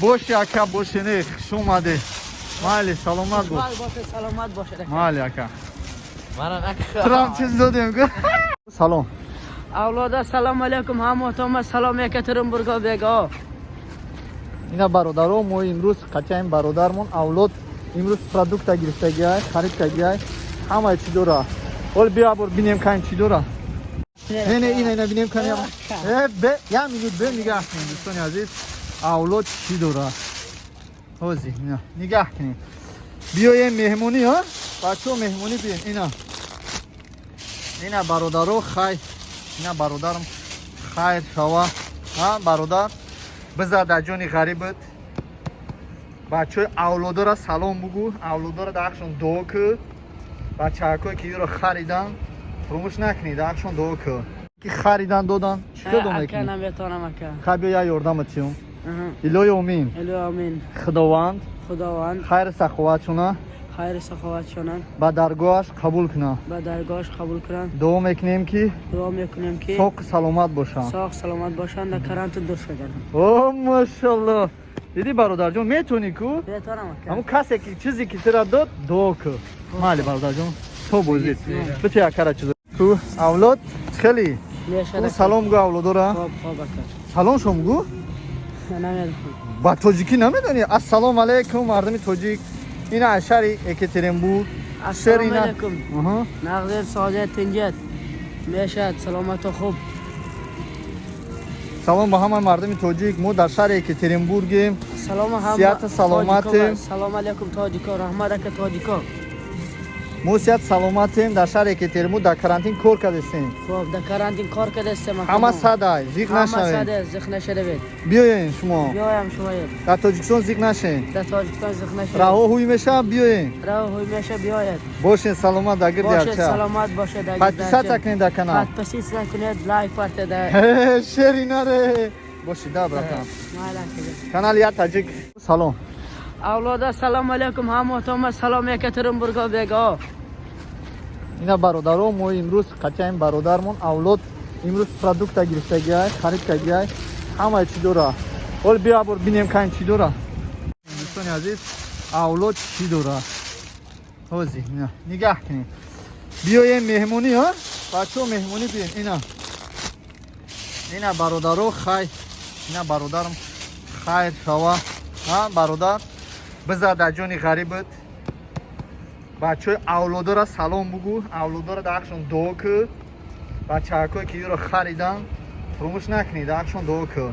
باش یکا باشه نه خوش اومده مالی سلامت بود سلامت باشه مالی یکا ترام چیز دادیم سلام اولادا سلام علیکم هموطن سلام یکترنبورگ بگا اینا برادرها ما امروز قچایم برادرمون اولاد امروز پروداکت گرفتگی خرید کردی همه چی داره ول بیا بر ببینیم کاین چی داره نه اینا ببینیم کاین به یا میگید به نگاه کنید دوستان عزیز اولاد چی داره اوزی نه نگاه کنید بیایم مهمونی ها بچه‌ها مهمونی بیاین اینا برادرها خیر اینا برادرم خیر شوا ها برادر بذار در جانی غریبت بچه اولودا را سلام بگو اولودا را درخشون دعا که بچه هکایی که رو خریدن فراموش نکنید درخشون دعا که خریدن دادن چیکار دو میکنی؟ اکا نمیتونم اکا خب یا یاردمت چیم الهی آمین خداوند خیر سخاوتشونه خیر سخاوتشونن با درگاهش قبول کنه دعا میکنیم که ساق سلامت باشن در کرانت دور شدن اوه ماشاءالله دیدی برادر جان میتونی کو میتونم اما کسی که چیزی که ترا داد دعا کو مالی برادر جان تو بوزید بچه یک کار چیز کو اولاد خیلی کو سلام گو اولاد را سلام شما گو نمیدونم با تاجیکی نمیدونی السلام علیکم مردم تاجیک اینا اشاری یکترنبورگ السلام علیکم نقدر ساده تنجت میشد سلامت و خوب سلام به همه مردم تاجیک ما در شهر یکترنبورگیم سلام هم صحت سلامت سلام علیکم تاجیکا رحمت تاجیکا ما صحت سلامتیم در شهر یکترنبورگ در کرانتین کار کردیم خب در کرانتین کار کردیم همه ساده زیق نشوید بیاین شما بیایم شما در تاجیکستان زیق نشین در تاجیکستان زیق نشوید راه هوی میشه بیاین بیاید باشین سلامت در گرد باشید سلامت باشه در گرد پاتیسا کنید در کانال پاتیسا کنید لایک پرته در شری نره باشید در براتون کانال یا تاجیک سلام اولادا سلام علیکم هموطن سلام یکترنبورگ بگا اینا برادرها ما امروز قچایم برادرمون اولاد امروز پروداکت گرفتگی خرید کردی همه چی داره ول بیا بر ببینیم کاین چی داره دوستان عزیز اولاد چی داره اوزی نه نگاه کنید بیایم مهمونی ها بچه‌ها مهمونی بیاین اینا برادرها خیر اینا برادرم خیر شوا ها برادر بذار در جانی غریبت بچه اولودا را سلام بگو اولودا را درخشون دعا که بچه هکایی که رو خریدن فراموش نکنید درخشون دعا که